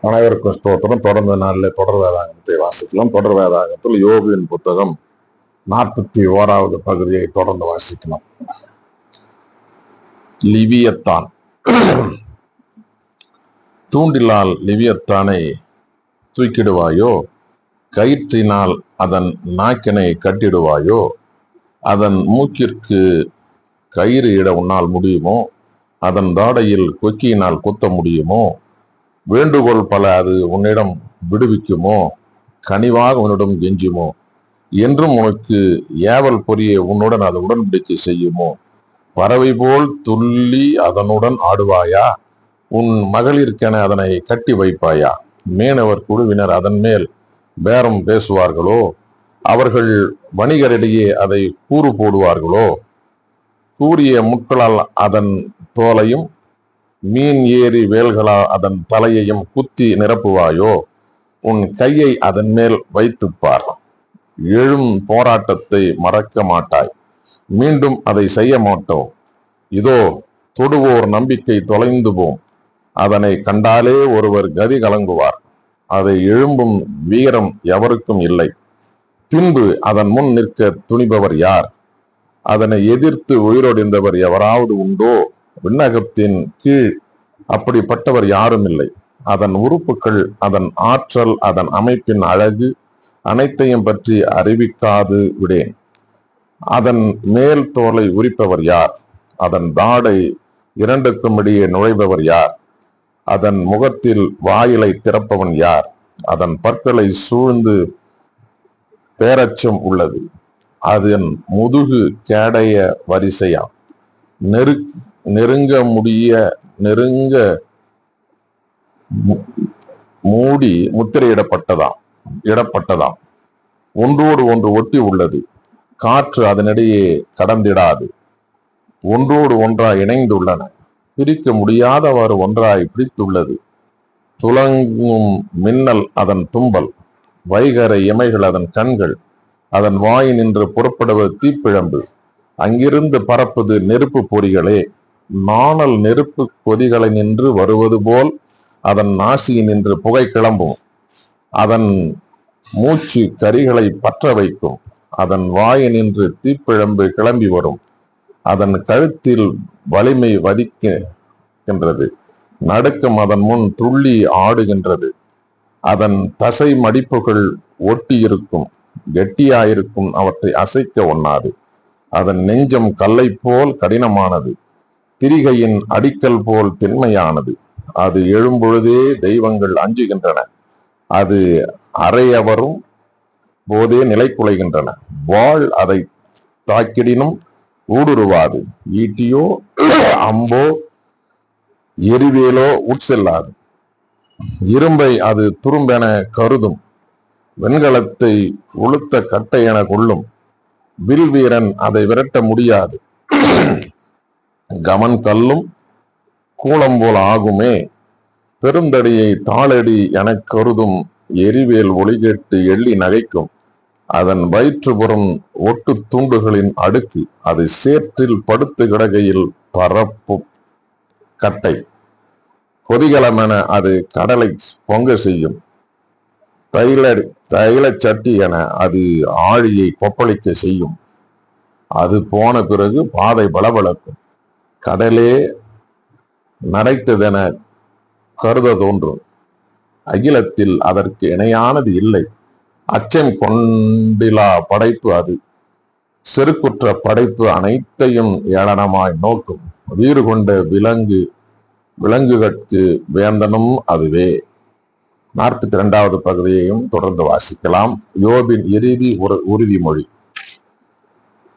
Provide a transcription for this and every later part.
அனைவருக்கும் ஸ்தோத்திரம். தொடர்ந்த நாளில் தொடர் வேதாகத்தை வாசிக்கலாம். தொடர் வேதாகத்தில் யோபுவின் புத்தகம் 41வது பகுதியை தொடர்ந்து வாசிக்கலாம். லிவியத்தான். தூண்டிலால் லிவியத்தானை தூக்கிடுவாயோ? கயிற்றினால் அதன் நாக்கினை கட்டிடுவாயோ? அதன் மூக்கிற்கு கயிறு இட உன்னால் முடியுமோ? அதன் தாடையில் கொக்கியினால் குத்த முடியுமோ? வேண்டுகோள் பல அது உன்னிடம் விடுவிக்குமோ? கனிவாக உன்னிடம் கெஞ்சுமோ? என்றும் உனக்கு ஏவல் பொரிய உன்னுடன் அது உடன்படிக்கை செய்யுமோ? பறவை போல் துள்ளி அதனுடன் ஆடுவாயா? உன் மகளிருக்கென அதனை கட்டி வைப்பாயா? மீனவர் குழுவினர் அதன் மேல் பேரம் பேசுவார்களோ? அவர்கள் வணிகரிடையே அதை கூறு போடுவார்களோ? கூரிய முட்களால் அதன் தோலையும் மீன் ஏறி வேல்களால் அதன் தலையையும் குத்தி நிரப்புவாயோ? உன் கையை அதன் மேல் வைத்துப்பார். எழும் போராட்டத்தை மறக்க மாட்டாய். மீண்டும் அதை செய்ய மாட்டோம். இதோ தொடுவோர் நம்பிக்கை தொலைந்து போம். அதனை கண்டாலே ஒருவர் கதி கலங்குவார். அதை எழும்பும் வீரம் எவருக்கும் இல்லை. பின்பு அதன் முன் நிற்க துணிபவர் யார்? அதனை எதிர்த்து உயிரோடிந்தவர் எவராவது உண்டோ? விண்ணகத்தின் கீழ் அப்படிப்பட்டவர் யாரும் இல்லை. அதன் உறுப்புகள், அதன் ஆற்றல், அதன் அமைப்பின் அழகு அனைத்தையும் பற்றி அறிவிக்காது விடேன். அதன் மேல் தோலை உரிப்பவர் யார்? அதன் தாடை இரண்டுக்கும் இடையே நுழைபவர் யார்? அதன் முகத்தில் வாயிலை திறப்பவன் யார்? அதன் பற்களை சூழ்ந்து பேரச்சம் உள்ளது. அதன் முதுகு கேடைய வரிசையாம். நெருங்க மூடி இடப்பட்டதாம். ஒன்றோடு ஒன்று ஒட்டி உள்ளது. காற்று அதனிடையே கடந்திடாது. ஒன்றோடு ஒன்றாய் இணைந்துள்ளன. பிரிக்க முடியாதவாறு ஒன்றாய் பிடித்துள்ளது. துலங்கும் மின்னல் அதன் தும்பல். வைகரை இமைகள் அதன் கண்கள். அதன் வாய் நின்று புறப்படுவது தீப்பிழம்பு. அங்கிருந்து பறப்பது நெருப்பு பொறிகளே. நாணல் நெருப்பு கொதிகளை நின்று வருவது போல் அதன் நாசியை நின்று புகை கிளம்பும். அதன் மூச்சு கரிகளை பற்ற வைக்கும். அதன் வாயை நின்று தீப்பிழம்பு கிளம்பி வரும். அதன் கழுத்தில் வலிமை வதிக்கின்றது. நடுக்கம் அதன் முன் துள்ளி ஆடுகின்றது. அதன் தசை மடிப்புகள் ஒட்டி இருக்கும், கெட்டியாயிருக்கும். அவற்றை அசைக்க ஒண்ணாது. அதன் நெஞ்சம் கல்லை போல் கடினமானது, திரிகையின் அடிக்கல் போல் திண்மையானது. அது எழும்பொழுதே தெய்வங்கள் அஞ்சுகின்றன. அது அறையவரும் போதே நிலை குலைகின்றன. வாள் அதை தாக்கிடினும் ஊடுருவாது. ஈட்டியோ அம்போ எரிவேலோ உட்செல்லாது. இரும்பை அது துரும்பென கருதும். வெண்கலத்தை உளுத்த கட்டை என கொள்ளும். வில் வீரன் அதை விரட்ட முடியாது. கமன் கல்லும் கூளம் போல ஆகுமே. பெருந்தடியை தாளடி என கருதும். எரிவேல் ஒளி கேட்டு எள்ளி நகைக்கும். அதன் வயிற்றுப்புறம் ஒட்டு துண்டுகளின் அடுக்கு. அது சேற்றில் படுத்து கிடகையில் பரப்பு கட்டை. கொதிகலமென அது கடலை பொங்க செய்யும். தைல சட்டி என அது ஆழியை கொப்பளிக்க செய்யும். அது போன பிறகு பாதை பளபளக்கும். கடலே நரைத்ததென கருத தோன்றும். அகிலத்தில் அதற்கு இணையானது இல்லை. அச்சம் கொண்டிலா படைப்பு அது. செருக்குற்ற படைப்பு அனைத்தையும் ஏளனமாய் நோக்கும். வீறு கொண்ட விலங்குகட்கு வேந்தனும் அதுவே. 42வது பகுதியையும் தொடர்ந்து வாசிக்கலாம். யோபின் இறுதி உறுதிமொழி.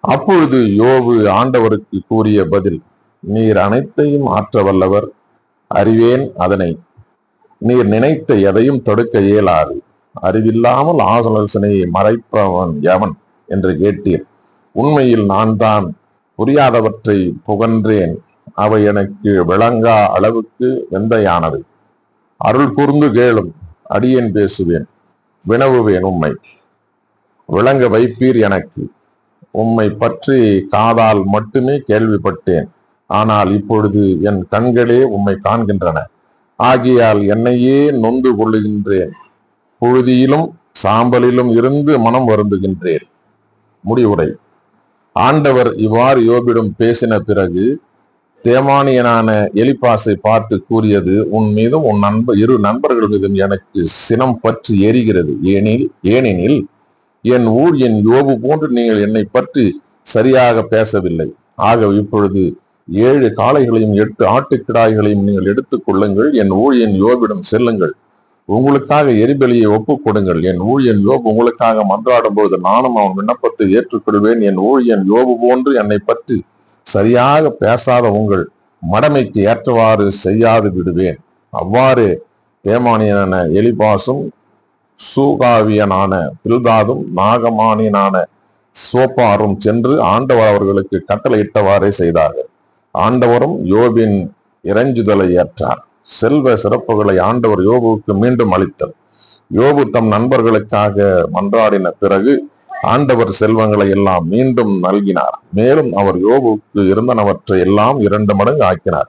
அப்பொழுது யோபு ஆண்டவருக்கு கூறிய பதில்: நீர் அனைத்தையும் ஆற்ற வல்லவர், அறிவேன் அதனை. நீர் நினைத்த எதையும் தடுக்க இயலாது. அறிவில்லாமல் ஆலோசனையை மறைப்பவன் எவன் என்று கேட்டீர். உண்மையில் நான் தான் புரியாதவற்றை புகன்றேன். அவை எனக்கு விளங்கா அளவுக்கு வெந்தையானவை. அருள் கூர்ந்து கேளும். அடியேன் பேசுவேன், வினவுவேன். உம்மை விளங்க வைப்பீர் எனக்கு. உம்மை பற்றி காதால் மட்டுமே கேள்விப்பட்டேன். ஆனால் இப்பொழுது என் கண்களே உம்மை காண்கின்றன. ஆகியால் என்னையே நொந்து கொள்ளுகின்றேன். புழுதியிலும் சாம்பலிலும் இருந்து மனம் வருந்துகின்றேன். முடிவுரை. ஆண்டவர் இவ்வாறு யோபிடம் பேசின பிறகு தேமானியனான எலிப்பாசை பார்த்து கூறியது, உன் மீதும் உன் இரு நண்பர்கள் மீதும் எனக்கு சினம் பற்றி எரிகிறது. ஏனெனில் என் ஊழியன் யோபு போன்று நீங்கள் என்னை பற்றி சரியாக பேசவில்லை. ஆக இப்பொழுது 7 காளைகளையும் 8 ஆட்டுக்கிடாய்களையும் நீங்கள் எடுத்துக் கொள்ளுங்கள். என் ஊழியன் யோபிடம் செல்லுங்கள். உங்களுக்காக எரிபலியை ஒப்புக் கொடுங்கள். என் ஊழியன் யோபு உங்களுக்காக மன்றாடும் போது நானும் அவன் விண்ணப்பத்தை ஏற்றுக்கொள்வேன். என் ஊழியன் யோபு போன்று என்னை பற்றி சரியாக பேசாத உங்கள் மடமைக்கு ஏற்றவாறு செய்யாது விடுவேன். அவ்வாறு தேமானியனான எலிபாசும் சூகாவியனான பில்தாதும் நாகமானியனான சோப்பாரும் சென்று ஆண்டவர் அவர்களுக்கு கட்டளையிட்டவாறே செய்தார்கள். ஆண்டவரும் யோபின் இறைஞ்சுதலை ஏற்றார். செல்வ சிறப்புகளை ஆண்டவர் யோபுவுக்கு மீண்டும் அளித்தார். யோபு தம் நண்பர்களுக்காக மன்றாடின பிறகு ஆண்டவர் செல்வங்களை எல்லாம் மீண்டும் நல்கினார். மேலும் அவர் யோபுவுக்கு இருந்தனவற்றை எல்லாம் 2 மடங்கு ஆக்கினார்.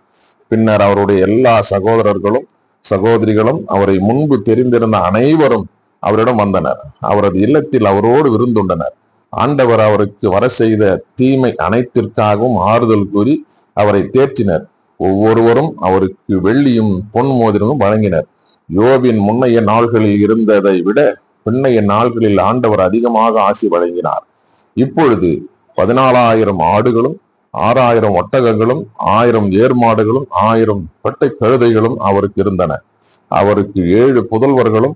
பின்னர் அவருடைய எல்லா சகோதரர்களும் சகோதரிகளும் அவரை முன்பு தெரிந்திருந்த அனைவரும் அவரிடம் வந்தனர். அவரது இல்லத்தில் அவரோடு விருந்துண்டனர். ஆண்டவர் அவருக்கு வர செய்த தீமை அனைத்திற்காகவும் ஆறுதல் கூறி அவரை தேற்றினர். ஒவ்வொருவரும் அவருக்கு வெள்ளியும் பொன் மோதிரமும் வழங்கினர். யோபின் முன்னைய நாள்களில் இருந்ததை விட பின்னைய நாள்களில் ஆண்டவர் அதிகமாக ஆசி வழங்கினார். இப்பொழுது 14,000 ஆடுகளும் 6,000 ஒட்டகங்களும் 1000 ஏர்மாடுகளும் 1000 பட்டை கழுதைகளும் அவருக்கு இருந்தன. அவருக்கு 7 புதல்வர்களும்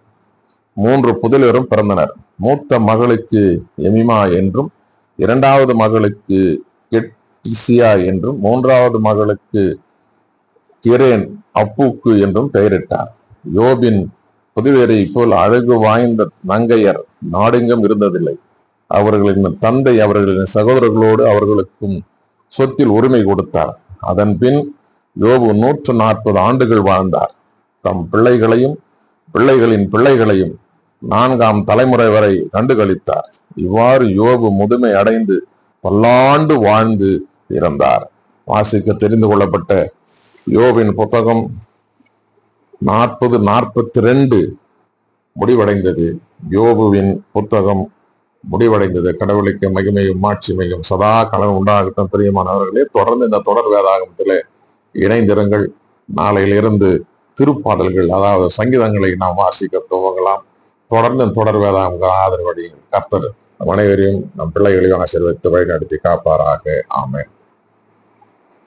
3 புதல்வரும் பிறந்தனர். மூத்த மகளுக்கு எமிமா என்றும் 2வது மகளுக்கு கெட்டிசியா என்றும் 3வது மகளுக்கு கிரேன் அப்புக்கு என்றும் பெயரிட்டார். யோபின் புதுவேரை போல் அழகு வாய்ந்த நங்கையர் நாடெங்கும் இருந்ததில்லை. அவர்களின் தந்தை அவர்களின் சகோதரர்களோடு அவர்களுக்கும் சொத்தில் உரிமை கொடுத்தார். அதன் பின் யோபு 140 ஆண்டுகள் வாழ்ந்தார். தம் பிள்ளைகளையும் பிள்ளைகளின் பிள்ளைகளையும் 4ஆம் தலைமுறை வரை கண்டுகளித்தார். இவ்வாறு யோபு முதுமை அடைந்து பல்லாண்டு வாழ்ந்து இறந்தார். வாசிக்க தெரிந்து கொள்ளப்பட்ட யோபின் புத்தகம் 40-42 முடிவடைந்தது. யோபுவின் புத்தகம் முடிவடைந்தது. கடவுளுக்கு மகிமையும் மாட்சிமையும் சதா காலம் உண்டாகட்டும். பிரியமானவர்களே, தொடர்ந்து இந்த தொடர் வேதாகமத்திலே இணைந்திருங்கள். நாளையிலிருந்து திருப்பாடல்கள், அதாவது சங்கீதங்களை நாம் வாசிக்க துவங்கலாம். தொடர்ந்து தொடர் வேதாகம ஆதரவடி கர்த்தர் அனைவரையும் நம் பிள்ளைகளையும் ஆசீர்வதித்து வழிநடத்தி காப்பாராக. ஆமென்.